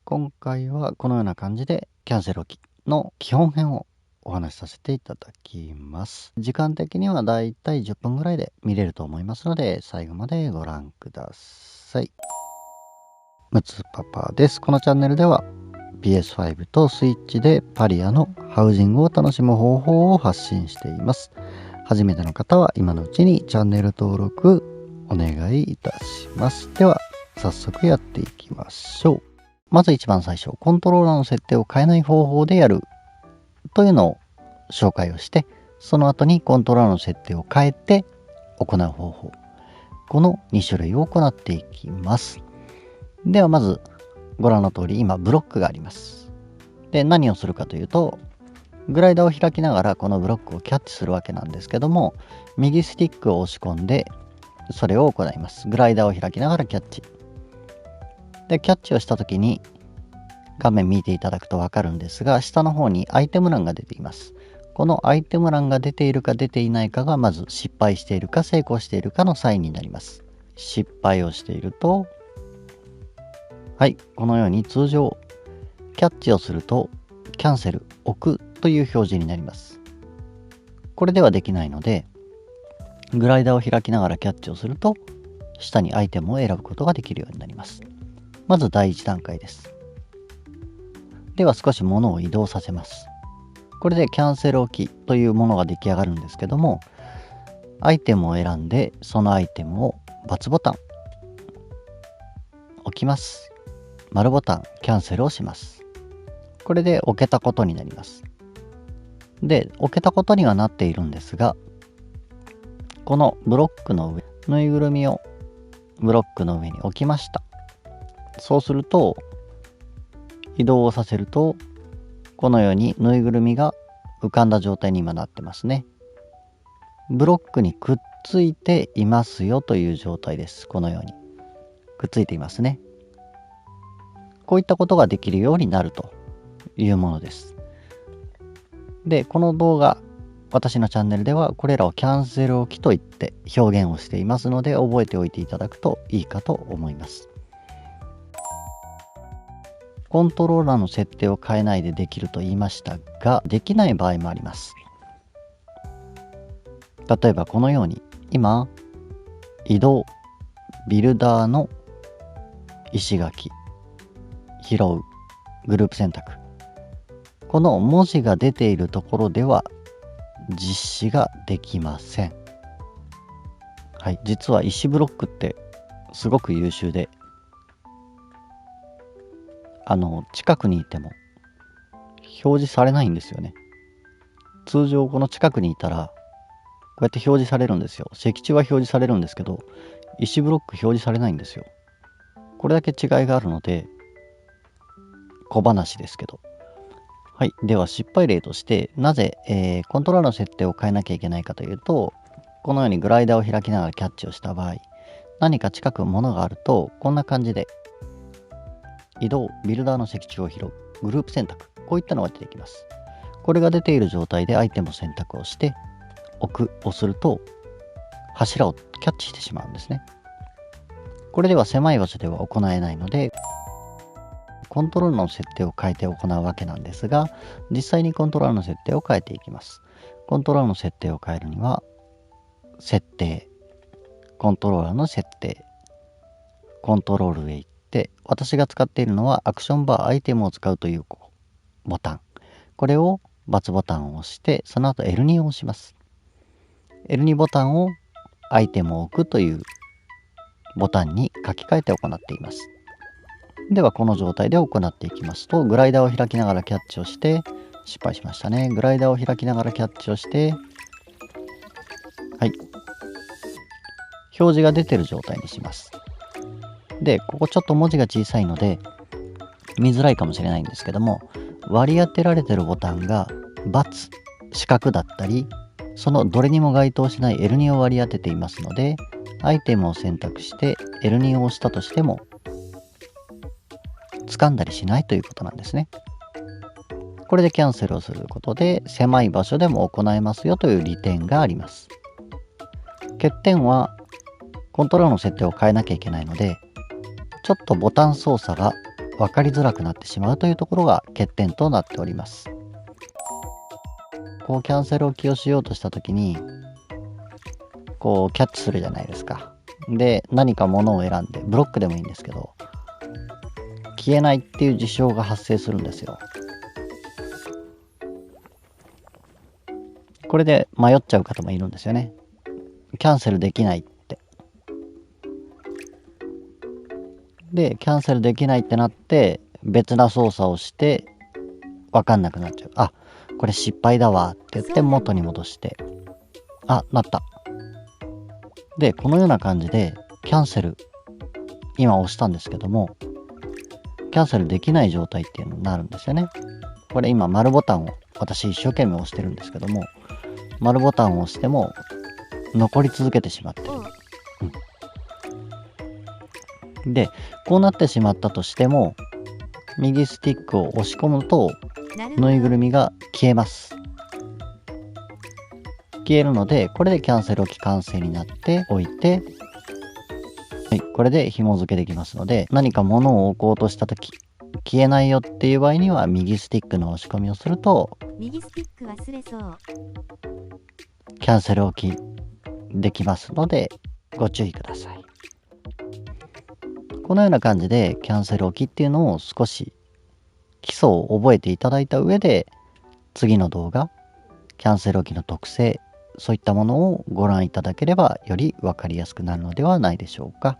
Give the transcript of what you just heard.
今回はこのような感じでキャンセル機の基本編をお話しさせていただきます。時間的にはだいたい10分ぐらいで見れると思いますので、最後までご覧ください。むつパパです。このチャンネルでは PS5 とスイッチでパリアのハウジングを楽しむ方法を発信しています。初めての方は今のうちにチャンネル登録お願いいたします。では早速やっていきましょう。まず一番最初、コントローラーの設定を変えない方法でやるというのを紹介をして、その後にコントローラーの設定を変えて行う方法、この2種類を行っていきます。ではまずご覧の通り、今ブロックがあります。で、何をするかというと、グライダーを開きながらこのブロックをキャッチするわけなんですけども、右スティックを押し込んでそれを行います。グライダーを開きながらキャッチで、キャッチをした時に画面見ていただくと分かるんですが、下の方にアイテム欄が出ています。このアイテム欄が出ているか出ていないかが、まず失敗しているか成功しているかのサインになります。失敗をしていると、はい、このように通常キャッチをするとキャンセル置くという表示になります。これではできないので、グライダーを開きながらキャッチをすると下にアイテムを選ぶことができるようになります。まず第1段階です。では少し物を移動させます。これでキャンセル置きというものが出来上がるんですけども、アイテムを選んでそのアイテムを×ボタン置きます。丸ボタンキャンセルをします。これで置けたことになります。で、置けたことにはなっているんですが、このブロックの上、ぬいぐるみをブロックの上に置きました。そうすると移動をさせると、このようにぬいぐるみが浮かんだ状態に今なってますね。ブロックにくっついていますよという状態です。このようにくっついていますね。こういったことができるようになるというものです。で、この動画、私のチャンネルではこれらをキャンセル置きと言って表現をしていますので、覚えておいていただくといいかと思います。コントローラーの設定を変えないでできると言いましたが、できない場合もあります。例えばこのように、今移動、ビルダーの石垣、拾う、グループ選択、この文字が出ているところでは実施ができません。はい、実は石ブロックってすごく優秀で、近くにいても表示されないんですよね。通常この近くにいたらこうやって表示されるんですよ。石柱は表示されるんですけど、石ブロック表示されないんですよ。これだけ違いがあるので小話ですけど。はい、では失敗例として、なぜ、コントローラーの設定を変えなきゃいけないかというと、このようにグライダーを開きながらキャッチをした場合、何か近く物があるとこんな感じで移動、ビルダーの石柱を拾う、グループ選択、こういったのが出てきます。これが出ている状態でアイテムを選択をして置くをすると、柱をキャッチしてしまうんですね。これでは狭い場所では行えないので、コントローラーの設定を変えて行うわけなんですが、実際にコントローラーの設定を変えていきます。コントローラーの設定を変えるには、設定、コントローラーの設定、コントロールへ行って、私が使っているのはアクションバーアイテムを使うというボタン。これを×ボタンを押して、その後 L2 を押します。L2 ボタンをアイテムを置くというボタンに書き換えて行っています。ではこの状態で行っていきますと、グライダーを開きながらキャッチをして、失敗しましたね。グライダーを開きながらキャッチをして、はい、表示が出てる状態にします。で、ここちょっと文字が小さいので見づらいかもしれないんですけども、割り当てられてるボタンが×、四角だったり、そのどれにも該当しない L2 を割り当てていますので、アイテムを選択して L2 を押したとしても掴んだりしないということなんですね。これでキャンセルをすることで狭い場所でも行えますよという利点があります。欠点はコントローラーの設定を変えなきゃいけないので、ちょっとボタン操作が分かりづらくなってしまうというところが欠点となっております。こうキャンセル置きをしようとした時にこうキャッチするじゃないですか。で何か物を選んでブロックでもいいんですけど消えないっていう事象が発生するんですよ。これで迷っちゃう方もいるんですよね。キャンセルできないって。でキャンセルできないってなって別な操作をして分かんなくなっちゃう。あ、これ失敗だわって言って元に戻して、あ、なった。でこのような感じでキャンセル今押したんですけどもキャンセルできない状態っていうのになるんですよね。これ今丸ボタンを私一生懸命押してるんですけども丸ボタンを押しても残り続けてしまってる、でこうなってしまったとしても右スティックを押し込むとぬいぐるみが消えます。消えるのでこれでキャンセル置き完成になっておいて、はい、これで紐付けできますので何か物を置こうとした時消えないよっていう場合には右スティックの押し込みをすると右スティック忘れそう。キャンセル置きできますのでご注意ください。このような感じでキャンセル置きっていうのを少し基礎を覚えていただいた上で次の動画キャンセル置きの特性そういったものをご覧いただければより分かりやすくなるのではないでしょうか。